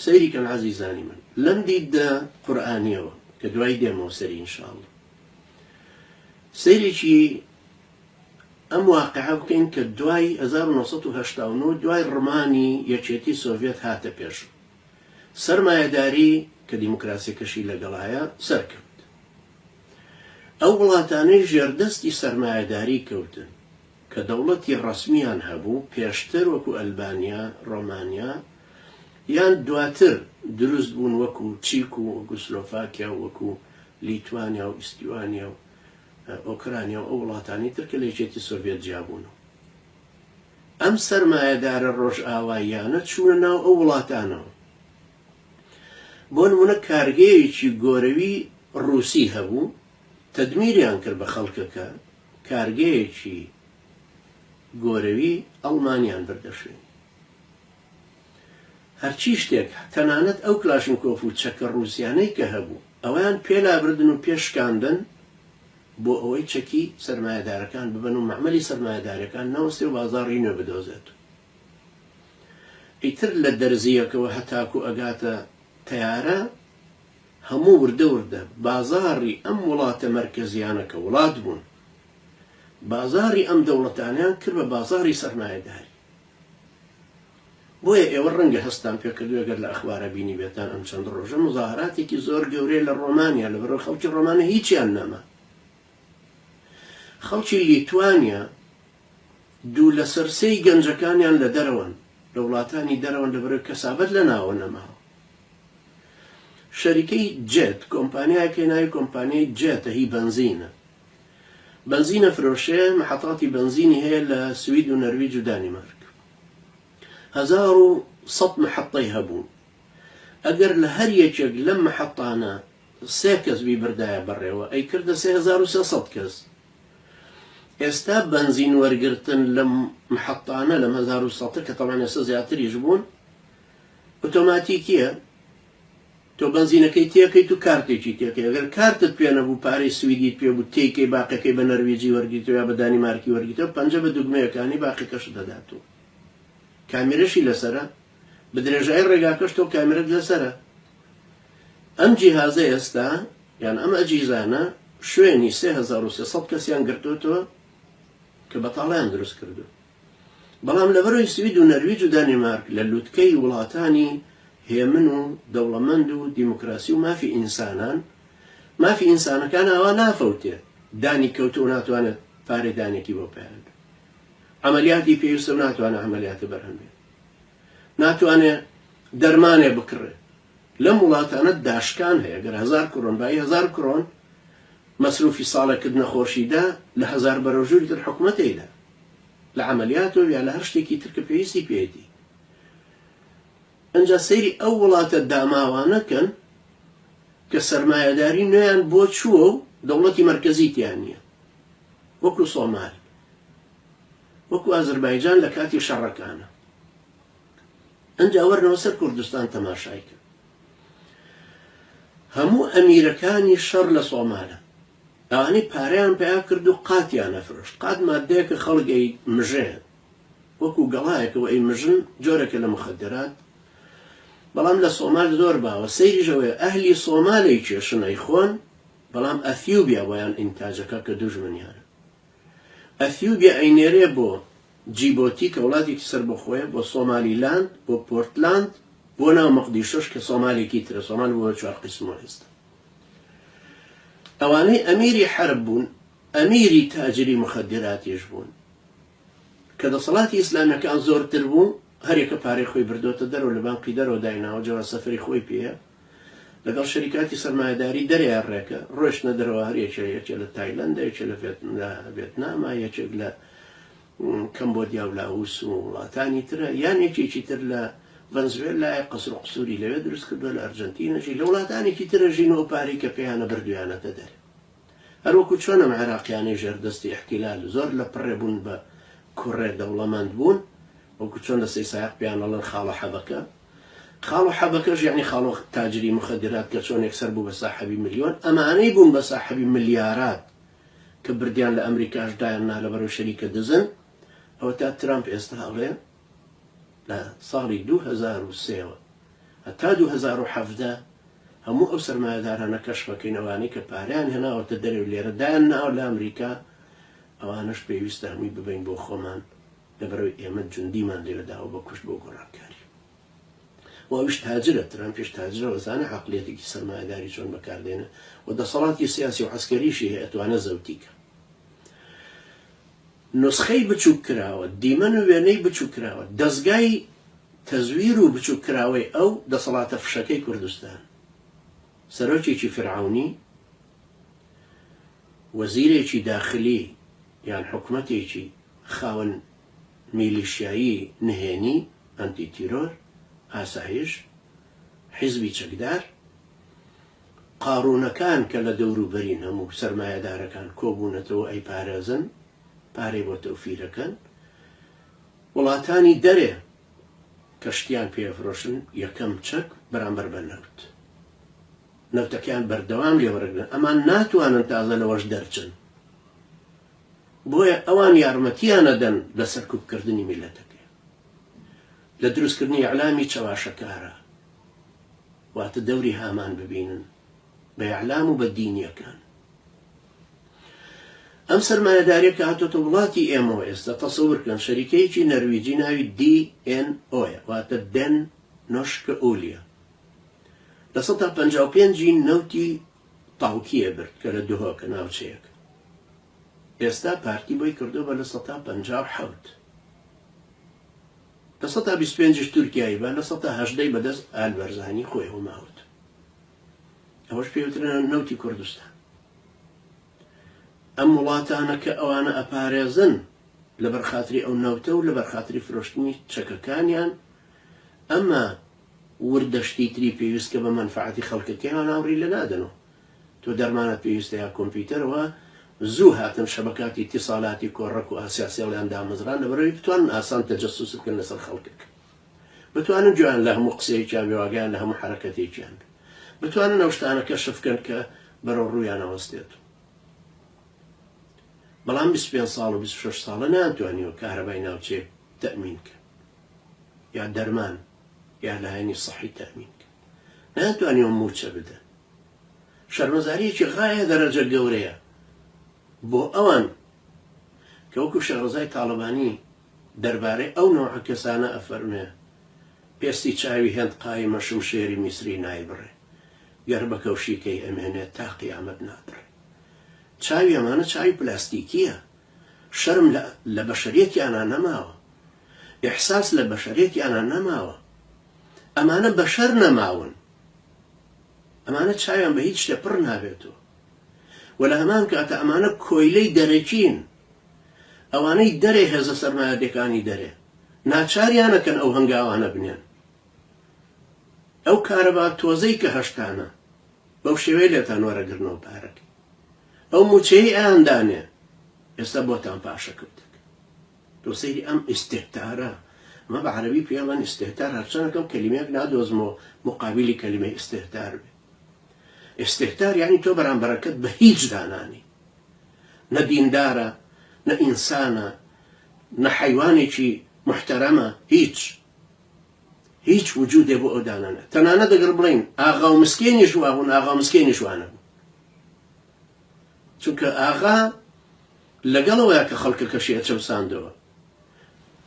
سيري كان عزيزاني من لم ديد قرآنية كدواي ديما وسري إن شاء الله سيري شي أم واقعة وكين كدواي 1989 دواي الروماني يشيتي سوفيت هاتا بيش سرمایه داری كديمقراسي كشي لقلايا سركبت ئەو وڵاتانەی ژێردەستی سەرمایەداری کەوتن کە دەوڵەتی ڕەسمیان هەبوو پێشتر وەکو ئەلبانیا ڕۆمانیا یان دواتر دروست بوون وەکو چیک و وەکو سلۆڤاکیا و وەکو لیتوانیا و ئیستیوانیا و ئۆکرانیا و ئەو وڵاتانی تر کە لە یەکێتی سۆڤێت جیابوونەوە ئەم سەرمایەدارە ڕۆژئاواییانە چوونە ناو ئەو وڵاتانەوە بۆ نمونە کارگەیەکی گۆرەوی ڕووسی هەبوو تدمیریان کرد بە خەڵکەکە کارگەیەکی گۆرەوی ئەڵمانیان بردەشوێن هەرچی شتێک تەنانەت ئەو کلاشنکۆف و چەکە ڕووسیانەی کە هەبوو ئەویان پێلابردن و پێشکاندن بۆ ئەوەی چەکی سەرمایەدارەکان ببن و مەعمەلی سەرمایەدارەکان نەوەستێ و بازاڕی نوێ بدۆزێت ئیتر لە دەرزیەکەوە هەتاکو ئەگاتە تەیارە هەموو وردە وردە بازاڕی ئەم وڵاتە مەرکەزیانە کە وڵات بوون بازاڕی ئەم دەوڵەتانیان کرد بە بازاڕی سەرمایەداری بۆیە ئێوە ڕەنگە هەستان پێکردو ئەگەر لە ئەخبارە بینی بێتان ئەم چەند ڕۆژە مزاهراتێکی زۆر گەورەی لە ڕۆمانیا لەبەرەوەی خەڵکی ڕۆمانیا هیچیان نەما خەڵکی لیتوانیا دوو لە سەرسەی گەنجەکانیان لە دەرەوەن لە وڵاتانی دەرەوەن لەبەرەوەی کەسابەت لە ناوە نەماوە شەریکەی جێت کۆمپانیایەکی ناوی کۆمپانیای جێتە هی بنزینە فرۆشەیە محەتاتی بنزینی هەیە لە سوید و نەرویج و دانیمارک 1100 محەتەی هەبوو ئەگەر لە هەر یەکێک لەم محەتانە 3 کەس بیبردایە بەڕێوە ئەی کردە 3300 کەس ئێستا بنزین وەرگرتن لەم محەتانە لەم 1100 کە تەڵان ئێستا زیاتریش بوون ئۆتۆماتیکیە تۆ بنزینەکەی تێکەیت و کارتێکی تێکەی ئەگەر کارتت پێ نەبوو پارەی سویدیت پێ بوو تێکەی باقیەکەی بە نەرویجی وەرگیتەوە یا بە دانیمارکی وەرگیتەوە پەنجە بە دوگمەیەکانی باقیەکەش دەداتەوە کامێرەشی لەسەرە بە درێژایی ڕێگاکەش تۆ کامێرەت لەسەرە ئەم جیهازە ئێستا یان ئەم ئەجیزانە شوێنی 3300 کەسیان گرتوتەوە کە بەتاڵیان دروست کردو بەڵام لەبەرەوەی سوید و نەرویج و دانیمارک لە لووتکەی وڵاتانی هێمن و دەوڵەمەند و دیموکراسی و مافی ئینسانەکان ئەوە نافەوتێ دانی کەوتو و ناتوانێت پارەی دانێکی بۆ پێیان عملیاتی پێویستە و ناتوانێت عملیاتە بەرهەم بێت ناتوانێت دەرمانێ بکڕێت لەم وڵاتانە داشکان هەیە گەر 1000 کڕۆن بای 1000 کڕۆن مەسروفی ساڵێکردنە خۆشیدا لە 1000 بەرەوژووری تر حکومەتەیدا لە عملیاتەوە یا لە هەر شتێکی تر کە پێویستی پێیەتی ئەنجا سەیری ئەو وڵاتە داماوانەکەن کە سەرمایەداری نوێیان بۆ چووە و دەوڵەتی مەرکەزیتیان نییە وەکو سۆمال وەکو ئازەربایجان لە کاتی شەڕەکانە ئەنجا وەرنەوە سەر کوردستان تەماشای کرد هەموو ئەمیرەکانی شەڕ لە سۆمالە ئەوانەی پارەیان پێیا کرد و قاتیان نەفرۆشت قات مادەیەکە خەڵگەی مژێ وەکو گەڵایەکەوە ئەی مژن جۆرەکە لە مخدرات بەڵام لە سۆمال زۆر باوە سەیریژەوەی ئەهلی سۆمالەی کێشنەی خۆن بەڵام ئەثیوبیا بۆیان ئینتاجەکە کە دوژمنیانە ئەثیوبیا ئەینێرێ بۆ جیبۆتی کە وڵاتێکی سەر بەخۆیە بۆ سۆمالیلاند بۆ پۆرتلاند بۆ ناو مەقدیشۆش کە سۆمالێکی ترە سۆمال بۆ 4 قسمەوە هێستا ئەوانەی ئەمیری حەرب بوون ئەمیری تاجری مخدراتیش بوون کە دەسەڵاتی ئیسلامیەکان زۆرتر بوو هەرێکە پارەی خۆی بردۆتە دەرەوە لە بانقی دەرەوە دایناوە جەوا سەفری خۆی پێیە لەگەڵ شەریکاتی سەرمایەداری دەریان ڕێکە ڕۆیشتە دەرەوە هەر یەکێ لە تایلەندە یەکێ لە ڤێتنامە یەکێک لە کەمبۆدیا و لاوس و وڵاتانی ترە یان یەکێکی تر لە ڤەنزوێلای قەسر و قسووری لەوێ دروست کردووە لە ئەرجەنتینەژی لە وڵاتانێکی ترەژینەوە پارەی کە پێیانە بردویانەتە دەرێ هەروەکو چۆنە عێراقیانەی ژێردەستی احتیلال زۆر لە پڕێبوون بە کوڕێ دەوڵەمەند بوون وەکو چۆن لە سەیسایق پێیانەڵێن خاڵە حەبەکە خاڵ و حەبەکەش یعنی خاڵ و تاجری مخدرات کە چۆن یەکسەر بوو بە ساحەبی ملیۆن ئەمانەی بوون بە ساحەبی ملیارات کە بردیان لە ئەمریکاش دایاننا لەبەرەوەی شەریکە دزن ئەوە تا ترامپ ئێستا هەڵێ لە ساڵی 2003ەوە هەتا 2017 هەموو ئەو سەرمایەدارانە کەشفەکەین ئەوانەی کە پاریان هێناوەتە دەرێ لێرەدایان ناوە لە ئەمریکا ئەوانش پێویستە هەمووی ببین بۆ خۆمان لەبەرەوەی ئێمە جوندیمان لێرەداوە بە کوشت بۆ گۆڕانکاری و ئەویش تاجرە ترامپیش تاجرە وەزانە عەقڵیەتێکی سەرمایەداری چۆن بەکاردێنە و دەسەڵاتی سیاسی و عەسکەریشی هەیە ئەتوانە زەوتیکە نسخەی بچووک کراوە دیمەن و وێنەی بچووک کراوە دەستگای تەزویر و بچووک کراوەی ئەو دەسەڵاتە فشەکەی کوردستان سەرۆکێکی فرعونی وەزیرێکی داخلی یان حکومەتێکی خاوەن میلیشیایی نهێنی ئەنتی تیرۆر ئاسایش حیزبی چەکدار قاڕوونەکان کە لە دەوروبەرین هەموو سەرمایەدارەکان کۆبوونەتەوە ئەی پارێزن پارەی بۆ تەوفیرەکەن وڵاتانی دەرێ کەشتیان پێفرۆشن یەکەم چەک بەرامبەر بە نەوت نەوتەکەیان بەردەوام لێوەرەگرن ئەمان ناتوانن تازە لەوەش دەرچن بۆیە ئەوان یارمەتیانەدەن لە سەرکوبکردنی میلەتەکەی لە دروستکردنی ئەعلامی چەواشەکارە واتە دەوری هامان ببینن بە ئەعلام و بە دینیەکان ئەم سەرمایەداریە کە هاتۆتە وڵاتی ئێمە ئێستا تەسەورکەن شەریکەیەکی نەرویجی ناوی DNO واتە دەن نۆشکە ئۆلیە لە 155 نەوتی تاوکیە برد کە لە دوهۆکە ناوچەیەک ئێستا پارتی بۆی کردو بە لە 157 لە 125 تورکیایی بە لە 118 بەدەست ئالبەرزانی خۆی هەماوت ئەوەش پێوترێنە نەوتی کوردستان ئەم وڵاتانە کە ئەوانە ئەپارێزن لە بەرخاتری ئەو نەوتە و لە بەرخاتری فرۆشتنی چەکەکانیان ئەمە وردەشتی تری پێویستکە بە مەنفعەتی خەڵکەکەیان هاوڕی لە نادەنەوە تۆ دەرمانت پێویستە یا کۆمپیوتەرەوە زوو هاتن شەبەکاتی اتصالاتی کۆڕەک و ئاسیاسیەڵیان دامەزران لەبەرەوەی بتوانن ئاسان تەجەسوس بکەن لەسەر خەڵکەکە بتوانن گویان لە هەموو قسەیەکیان بێواگیان لە هەموو حرەکەتێکیان بتوانن ئەو شتانە کەشف بکەن کە بەرەو ڕوویان ئەوەستێت بەڵام 25 ساڵ و 26 ساڵە ناتوانیوە کارەبای ناوچێ تەمین کە یا دەرمان یا لایەنی سەحی تەمین کە ناتوانیوە موچە بدە شەرمەزاریەکی غایە دەرەجە گەورەیە بۆ ئەوان کە وەکو شەڕزای تاڵبانی دەربارەی ئەو نۆع کەسانە ئەفەرمێ پێستی چاوی هێند قایمە شمشێری میسری نایبڕێ گەر بە کەوشیکەی ئەمێنێت تا قیامەت نادڕێ چاوی ئەمانە چاوی پلاستیکیە شەرم لە بەشەریەتیانە نەماوە ئیحساس لە بەشەریەتیانە نەماوە ئەمانە بەشەر نەماون ئەمانە چاویان بە هیچ شتێ پڕ نابێتەوە و لە هەمان کاتە ئەمانە کۆیلەی دەرەکین ئەوانەی دەرێ هێزە سەرمایەدەکانی دەرێ ناچاریانەکەن ئەو هەنگاوانە بنێن ئەو کارەبا تۆزەی کە هەشتانە بەو شێوەیە لێتان وەرەگرنەوە پارەکە ئەو موچەی ئەیاندانێ ئێستا بۆتان پاشەکەوتێک تۆ سەیری ئەم ئیستێهتارە ئەمە بە عەرەبی پێڵەن ئیستێهتار هەرچەندەکەم کەلیمەیەک نادۆزمەوە مقابلی کەلیمەی ئیستێهتار بێ ئیستێهتار یعنی تۆ بەرامبەرەکەت بە هیچ دانانی نە دیندارە نە ئینسانە نە حەیوانێکی محتەرەمە هیچ وجودێ بۆ ئەو دانانە تەنانە دەگەر بڵین ئاغا و مسکێنیش وا بوون ئاغا و مسکێنیش وانە بوو چونکە ئاغا لەگەڵەوەیە کە خەڵکەکەشی ئەچەمساندەوە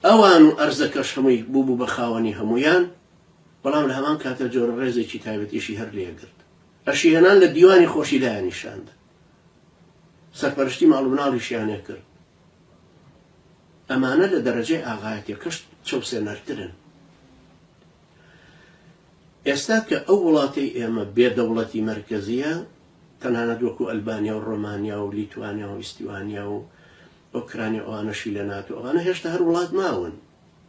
ئەوان و ئەرزەکەش هەمووی بوو بە خاوەنی هەمویان بەڵام لە هەمان کاتە جۆرە ڕێزێکی تایبەتیشی هەر لێگرت ئەشیهێنان لە دیوانی خۆشی دایانیشاند سەرپەرشتی ماڵ و مناڵیشیانێ کرد ئەمانە لە دەرەجەی ئاغایەتێکەش چەوسێنەرترن ئێستا کە ئەو وڵاتی ئێمە بێدەوڵەتی مەرکەزیە تەنانەت وەکو ئەلبانیا و ڕۆمانیا و لیتوانیا و ئیستیوانیا و ئۆکرانیا ئەوانەشی لە ناتۆ ئەوانە هێشتا هەر وڵات ماون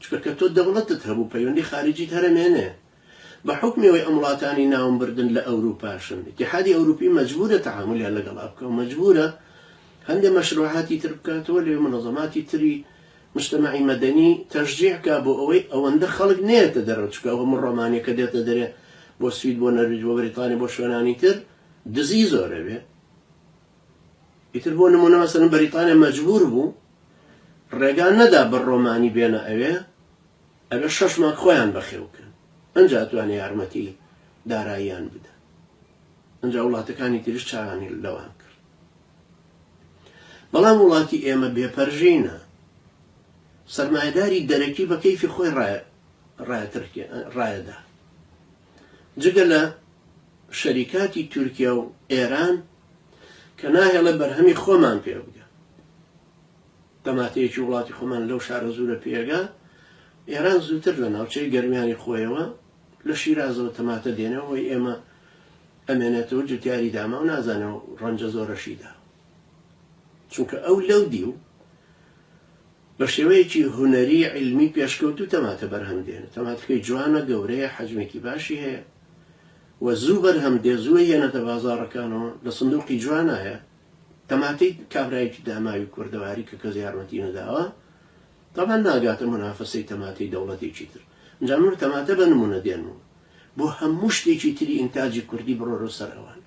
چکە کە تۆ دەوڵەتت هەبوو پەیوەندی خارجیت هەرەمێنێ بە حکمەوەی ئەم وڵاتانی ناوم بردن لە ئەوروپاشن اتحادی ئەوروپی مەجبورە تەعاملیان لەگەڵ بکە و مەجبورە هەندێک مەشروعاتی تر بکاتەوە لێ منەظەماتی تری مجتمعی مەدەنی تەشجیعکا بۆ ئەوەی ئەوەندە خەڵک نێتە دەرەوە چکە ئەوە من ڕۆمانیا کە دێتە دەرێ بۆ سوید بۆ نەرویج بۆ بەریتانیا بۆ شوێنانی تر دزی زۆرە بێ ئیتر بۆ نمونە مەسەلەن بەریتانیا مەجبور بوو ڕێگان نەدا بە ڕۆمانی بێنە ئەوێ 6 مانگ خۆیان بەخێوکەن ئەنجا توانێ یارمەتی داراییان بدە. ئەنجا وڵاتەکانی تریش چاوانی لەوان کرد. بەڵام وڵاتی ئێمە بێپەرژینە، سەرمایەداری دەرەکی بە کەیفی خۆی ڕایەدا، جگە لە شەریکاتی تورکیا و ئێران کە ناهێڵە بەرهەمی خۆمان پێ بگە. تەماتەیەکی وڵاتی خۆمان لەو شارە زوورە پێگا، ئێران زووتر لە ناوچەی گەرمیانی خۆیەوە لە شیرازەوە تەماتە دێنەوە، وی ئێمە ئەمێنێتەوە جوتیاری داما و نازانێ و ڕەنجە زۆرەشیدا، چونکە ئەو لەو دی و بە شێوەیەکی هونەری علمی پێشکەوتو تەماتە بەرهەم دێنێت. تەماتەکەی جوانە، گەورەیە، حەجمێکی باشی هەیە و زوو بەرهەم دێ، زووە هێنێتە بازاڕەکانەوە، لە سندوقی جوانایە. تەماتەی کابرایەکی داماوی کوردەواری کە کەس یارمەتی نەداوە تەمان ناگاتە منافەسەی تەماتەی دەوڵەتێکی تر. ئەنجا من تەماتە بە نمونە دێنەوە بۆ هەموو شتێکی تری ئینتاجی کوردی بڕۆرە سەر ئەوان.